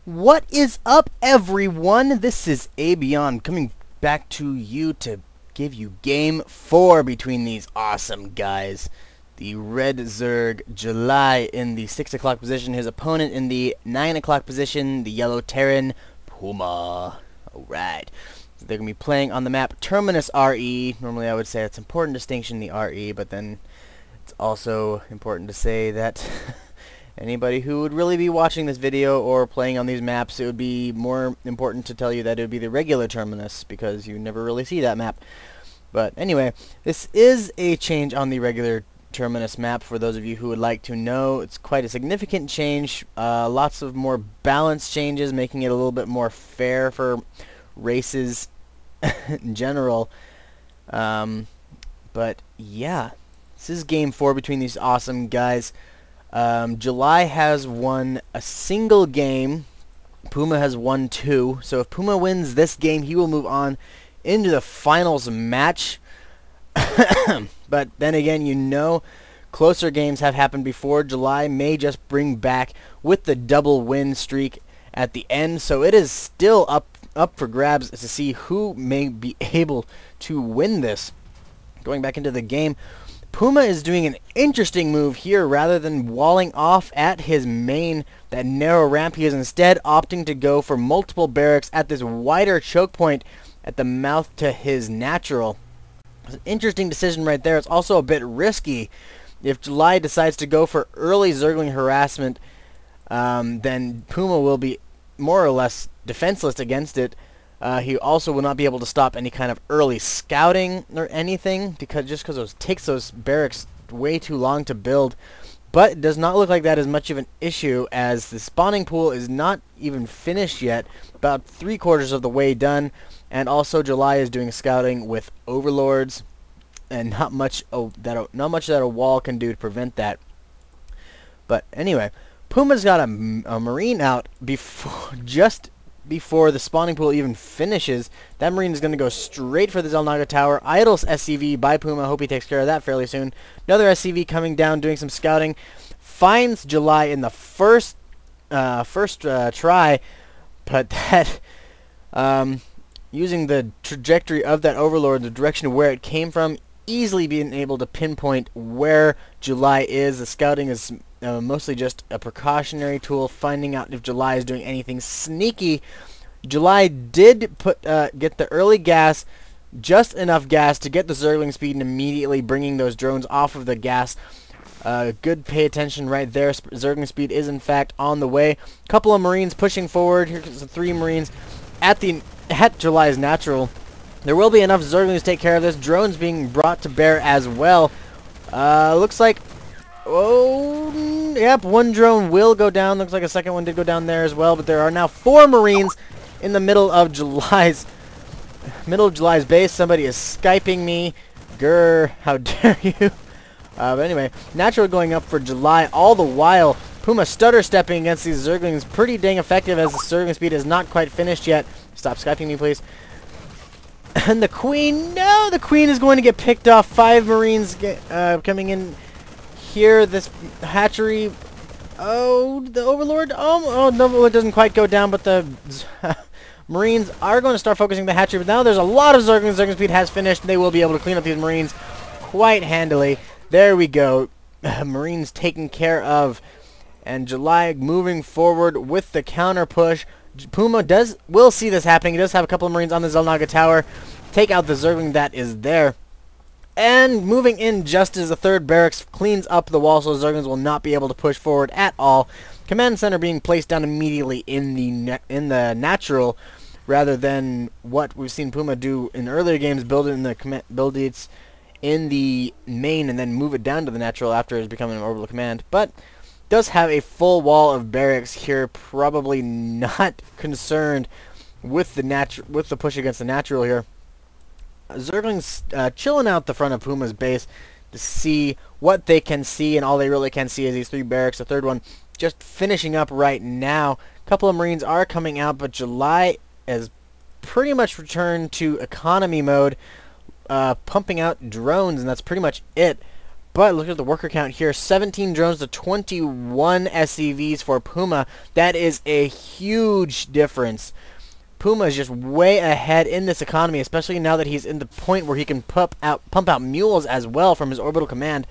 What is up, everyone? This is Abion coming back to you to give you game 4 between these awesome guys. The red Zerg July in the 6 o'clock position, his opponent in the 9 o'clock position, the yellow Terran PuMa. Alright. So they're going to be playing on the map Terminus RE. Normally I would say it's an important distinction, the RE, but then it's also important to say that anybody who would really be watching this video or playing on these maps, it would be more important to tell you that it would be the regular Terminus, because you never really see that map. But anyway, this is a change on the regular Terminus map for those of you who would like to know. It's quite a significant change. Lots of more balance changes, making it a little bit more fair for races in general. But yeah, this is game 4 between these awesome guys. July has won a single game. PuMa has won 2. So if PuMa wins this game, he will move on into the finals match. But then again, you know, closer games have happened before. July may just bring back with the double win streak at the end. So it is still up for grabs to see who may be able to win this. Going back into the game, PuMa is doing an interesting move here. Rather than walling off at his main, that narrow ramp, he is instead opting to go for multiple barracks at this wider choke point at the mouth to his natural. It's an interesting decision right there. It's also a bit risky. If July decides to go for early Zergling harassment, then PuMa will be more or less defenseless against it. He also will not be able to stop any kind of early scouting or anything, because it takes those barracks way too long to build. But it does not look like that is much of an issue, as the spawning pool is not even finished yet, about 3/4 of the way done, and also July is doing scouting with overlords, and not much that a wall can do to prevent that. But anyway, PuMa's got a marine out just before the spawning pool even finishes. That marine is going to go straight for the Zelnaga tower. Idles SCV by PuMa. Hope he takes care of that fairly soon. Another SCV coming down, doing some scouting. Finds July in the first try, but that using the trajectory of that overlord, the direction of where it came from, easily being able to pinpoint where July is. The scouting is mostly just a precautionary tool, finding out if July is doing anything sneaky. July did get the early gas, just enough gas to get the Zergling speed and immediately bringing those drones off of the gas. Good pay attention right there. Zergling speed is in fact on the way. Couple of Marines pushing forward. Here's the 3 Marines at July's natural. There will be enough Zerglings to take care of this. Drones being brought to bear as well. Looks like, oh, yep, 1 drone will go down. Looks like a second one did go down there as well. But there are now 4 Marines in the middle of July's base. Somebody is Skyping me. Grr, how dare you? But anyway, natural going up for July. All the while, PuMa stutter stepping against these Zerglings. Pretty dang effective, as the Zergling speed is not quite finished yet. Stop Skyping me, please. And the Queen, no, the Queen is going to get picked off. 5 Marines coming in here. This hatchery, oh, the Overlord, oh no, it doesn't quite go down, but the Marines are going to start focusing the hatchery. But now there's a lot of Zerglings. Zergling speed has finished. They will be able to clean up these Marines quite handily. There we go. Marines taken care of. And July moving forward with the counter push. PuMa will see this happening. He does have a couple of Marines on the Zelnaga tower. Take out the Zergling that is there. And moving in just as the 3rd barracks cleans up the wall, so Zerglings will not be able to push forward at all. Command center being placed down immediately in the natural, rather than what we've seen PuMa do in earlier games, build it in the main and then move it down to the natural after it's becoming an orbital command. But does have a full wall of barracks here, probably not concerned with the push against the natural here. Zerglings chilling out the front of PuMa's base to see what they can see, and all they really can see is these 3 barracks. The 3rd one just finishing up right now. A couple of Marines are coming out, but July has pretty much returned to economy mode, pumping out drones, and that's pretty much it. But look at the worker count here. 17 drones to 21 SCVs for PuMa. That is a huge difference. PuMa is just way ahead in this economy, especially now that he's in the point where he can pump out mules as well from his orbital command.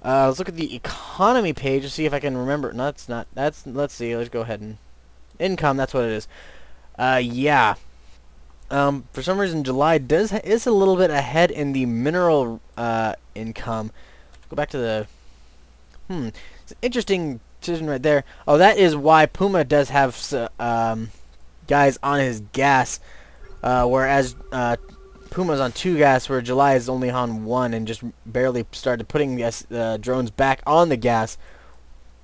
Let's look at the economy page to see if I can remember. No, that's not. Let's see. Let's go ahead and income. That's what it is. Yeah. For some reason, July is a little bit ahead in the mineral income. Go back to the. It's an interesting decision right there. Oh, that is why PuMa does have guys on his gas, whereas PuMa's on 2 gas, where July is only on 1 and just barely started putting the drones back on the gas.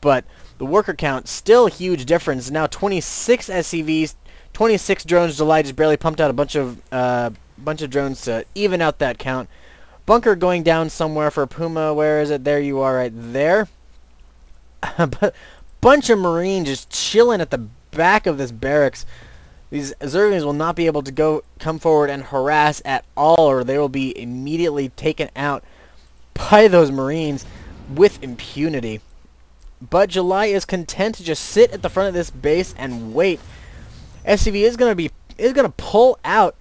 But the worker count, still a huge difference. Now 26 SCVs, 26 drones. July just barely pumped out a bunch of drones to even out that count. Bunker going down somewhere for PuMa. Where is it? There you are, right there. But bunch of Marines just chilling at the back of this barracks. These Zerglings will not be able to come forward and harass at all, or they will be immediately taken out by those Marines with impunity. But July is content to just sit at the front of this base and wait. SCV is gonna pull out.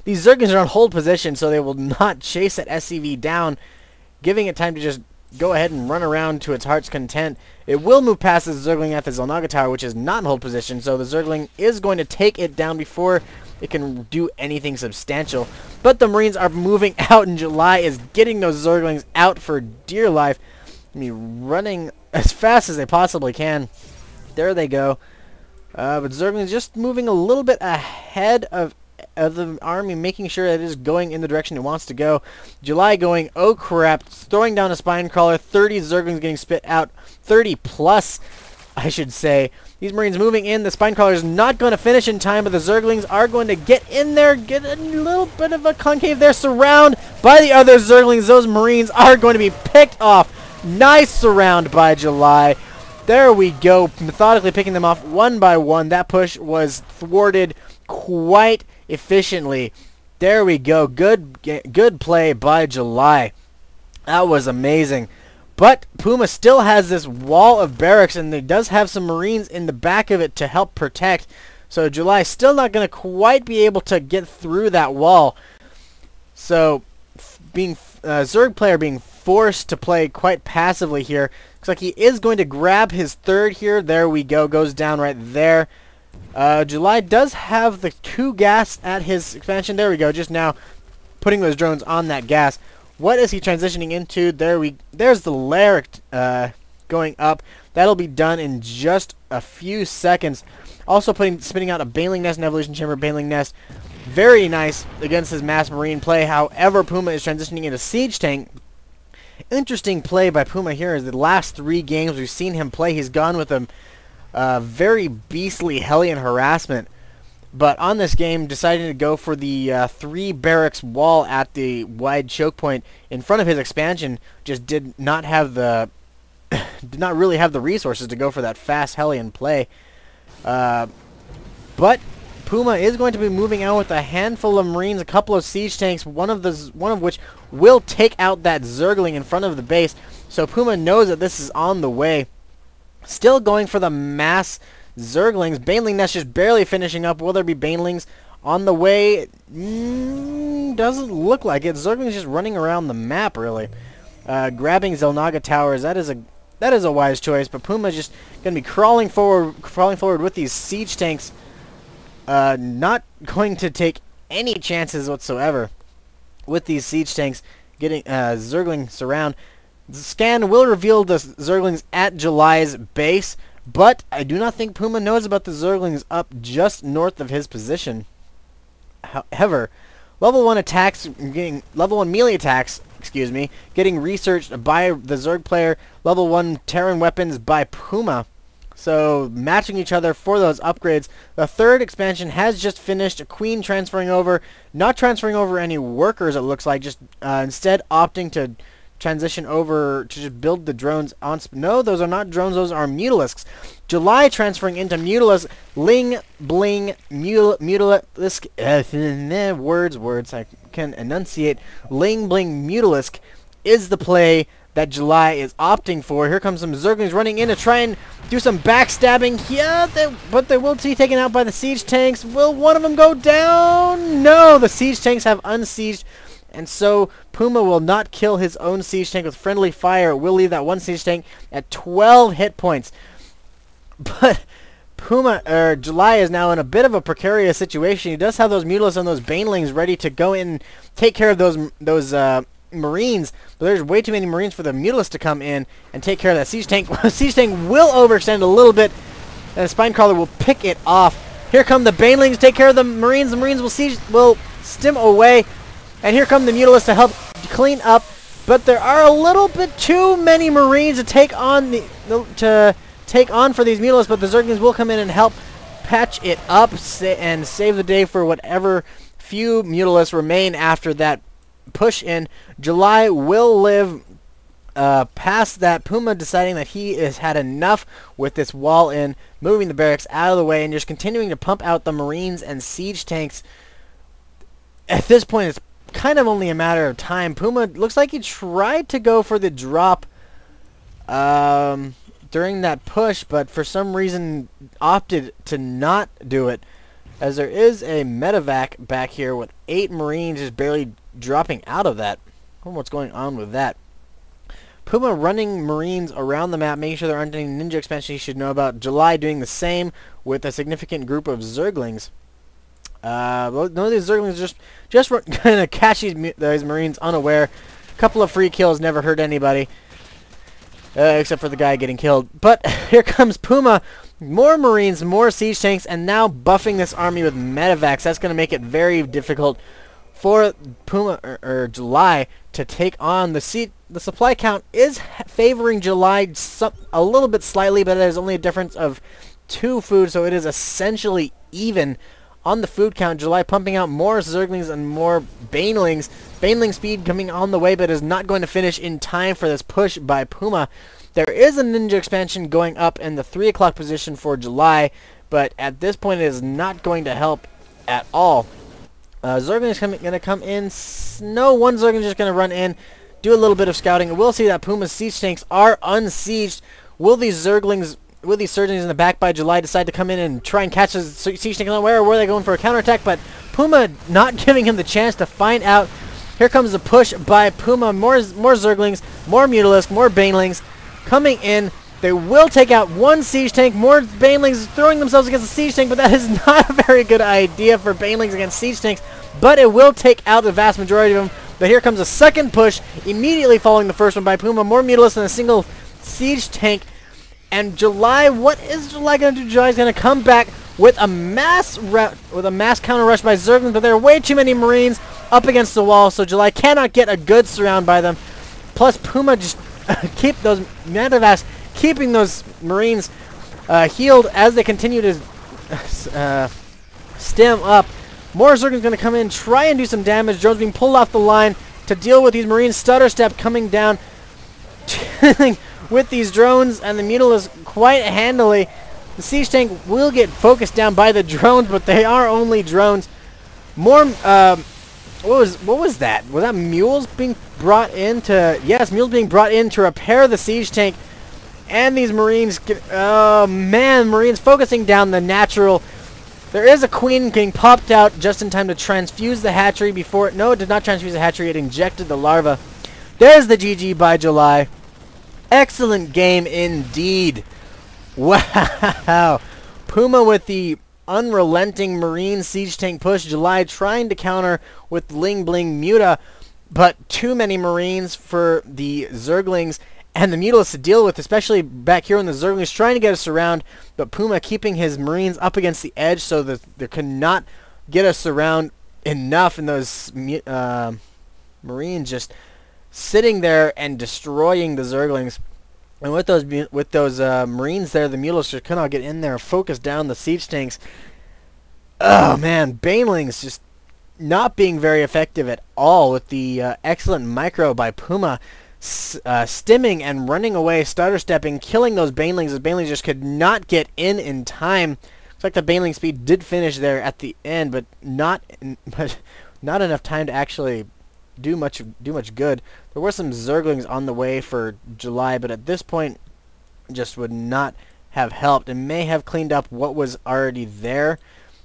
These Zerglings are on hold position, so they will not chase that SCV down, giving it time to just go ahead and run around to its heart's content. It will move past the Zergling at the Zelnaga Tower, which is not in hold position, so the Zergling is going to take it down before it can do anything substantial. But the Marines are moving out, and July is getting those Zerglings out for dear life. I mean, running as fast as they possibly can. There they go. But Zerglings just moving a little bit ahead of the army, making sure that it is going in the direction it wants to go. July going, oh crap, throwing down a spine crawler. 30 Zerglings getting spit out. 30 plus, I should say. These Marines moving in. The spine crawler is not going to finish in time, but the Zerglings are going to get in there, get a little bit of a concave there. Surround by the other Zerglings. Those Marines are going to be picked off. Nice surround by July. There we go, methodically picking them off one by one. That push was thwarted quite efficiently. There we go. Good play by July. That was amazing. But PuMa still has this wall of barracks, and it does have some Marines in the back of it to help protect. So July still not going to quite be able to get through that wall. So being Zerg player being forced to play quite passively here. Looks like he is going to grab his third here. There we go. Goes down right there. July does have the 2 gas at his expansion. There we go. Just now putting those drones on that gas. What is he transitioning into? There's the lair going up. That'll be done in just a few seconds. Also spitting out a Baneling Nest and Evolution Chamber. Baneling Nest, very nice against his Mass Marine play. However, PuMa is transitioning into Siege Tank. Interesting play by PuMa here is the last 3 games we've seen him play. He's gone with a very beastly Hellion harassment. But on this game, deciding to go for the 3 barracks wall at the wide choke point in front of his expansion. Just did not really have the resources to go for that fast Hellion play. But PuMa is going to be moving out with a handful of Marines, a couple of siege tanks, one of which will take out that Zergling in front of the base. So PuMa knows that this is on the way. Still going for the mass Zerglings. Baneling Nest just barely finishing up. Will there be Banelings on the way? Doesn't look like it. Zerglings just running around the map, really. Grabbing Zelnaga Towers. That is a wise choice. But PuMa's just going to be crawling forward with these siege tanks. Not going to take any chances whatsoever with these siege tanks getting Zergling surround. The scan will reveal the Zerglings at July's base, but I do not think PuMa knows about the Zerglings up just north of his position. However, level 1 melee attacks, getting researched by the Zerg player. Level 1 Terran weapons by PuMa. So matching each other for those upgrades. The 3rd expansion has just finished. Queen transferring over, not transferring over any workers. It looks like just instead opting to transition over to just build the drones on. No, those are not drones. Those are Mutalisks. July transferring into Mutalisk. Ling Bling Mutalisk. Words. I can enunciate. Ling Bling Mutalisk is the play that July is opting for. Here comes some Zerglings running in to try and do some backstabbing. Yeah, but they will be taken out by the siege tanks. Will one of them go down? No, the siege tanks have unsieged, and so PuMa will not kill his own siege tank with friendly fire. It will leave that one siege tank at 12 hit points. But July is now in a bit of a precarious situation. He does have those Mutalisks and those Banelings ready to go in and take care of those Marines, but there's way too many Marines for the Mutalisks to come in and take care of that siege tank. Siege tank will overextend a little bit, and the Spinecrawler will pick it off. Here come the Banelings to take care of the Marines. The Marines will stim away, and here come the Mutalisks to help clean up. But there are a little bit too many Marines to take on for these Mutalisks. But the Zerglings will come in and help patch it up and save the day for whatever few Mutalisks remain after that push in. July will live past that. PuMa deciding that he has had enough with this wall in, moving the barracks out of the way, and just continuing to pump out the Marines and siege tanks. At this point, it's kind of only a matter of time. PuMa looks like he tried to go for the drop during that push, but for some reason opted to not do it, as there is a medevac back here with 8 Marines just barely dropping out of that. I don't know what's going on with that. PuMa running Marines around the map, making sure there aren't any ninja expansions you should know about. July doing the same with a significant group of Zerglings. None of these Zerglings just going to catch these Marines unaware. A couple of free kills never hurt anybody, except for the guy getting killed. But here comes PuMa. More Marines, more siege tanks, and now buffing this army with medevacs. That's going to make it very difficult for PuMa or July to take on the siege. The supply count is favoring July a little bit slightly, but there's only a difference of 2 food, so it is essentially even on the food count. July pumping out more Zerglings and more Banelings. Baneling speed coming on the way, but is not going to finish in time for this push by PuMa. There is a ninja expansion going up in the 3 o'clock position for July, but at this point it is not going to help at all. Zergling is going to come in. No, one Zergling is just going to run in, do a little bit of scouting. We'll see that PuMa's siege tanks are unsieged. Will these Surgeons in the back by July decide to come in and try and catch the siege tank unaware, or were they going for a counterattack? But PuMa not giving him the chance to find out. Here comes the push by PuMa. More Zerglings, more Mutalisks, more Banelings coming in. They will take out one siege tank. More Banelings throwing themselves against the siege tank, but that is not a very good idea for Banelings against siege tanks. But it will take out the vast majority of them. But here comes a second push, immediately following the first one by PuMa. More Mutalisks and a single siege tank. And July, what is July going to do? July is going to come back with a mass counter rush by Zerglings, but there are way too many Marines up against the wall, so July cannot get a good surround by them. Plus, PuMa just keep those Medevacs, keeping those Marines healed as they continue to stem up. More Zerglings going to come in, try and do some damage. Drones being pulled off the line to deal with these Marines. Stutter Step coming down with these drones and the Mutalisks quite handily. The siege tank will get focused down by the drones, but they are only drones. More, what was that? Was that mules being brought in to? Yes, mules being brought in to repair the siege tank. And these Marines, oh man, Marines focusing down the natural. There is a queen getting popped out just in time to transfuse the hatchery before. No, it did not transfuse the hatchery. It injected the larva. There's the GG by July. Excellent game indeed. Wow. PuMa with the unrelenting Marine siege tank push. July trying to counter with Ling Bling Muta, but too many Marines for the Zerglings and the Mutalisks to deal with, especially back here when the Zerglings trying to get us around, but PuMa keeping his Marines up against the edge so that they cannot get us around enough, and those Marines just sitting there and destroying the Zerglings. And with those Marines there, the Mutalisks just cannot get in there and focus down the siege tanks. Oh man, Banelings just not being very effective at all with the excellent micro by PuMa. Stimming and running away, stutter stepping, killing those Banelings as Banelings just could not get in time. Looks like the Baneling speed did finish there at the end, but not enough time to actually do much good. There were some Zerglings on the way for July, but at this point, just would not have helped. It may have cleaned up what was already there,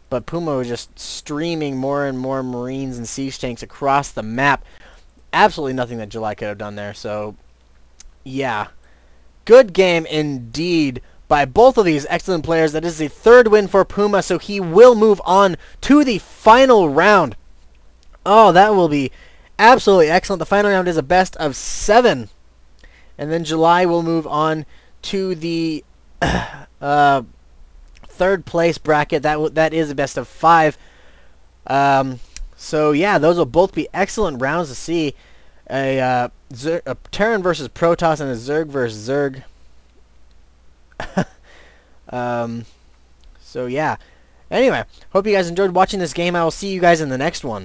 but PuMa was just streaming more and more Marines and siege tanks across the map. Absolutely nothing that July could have done there. So, yeah, good game indeed by both of these excellent players. That is the third win for PuMa, so he will move on to the final round. Oh, that will be absolutely excellent. The final round is a best of 7. And then July will move on to the third place bracket. That is a best of 5. So, yeah, those will both be excellent rounds to see. A Terran versus Protoss and a Zerg versus Zerg. So yeah. Anyway, hope you guys enjoyed watching this game. I will see you guys in the next one.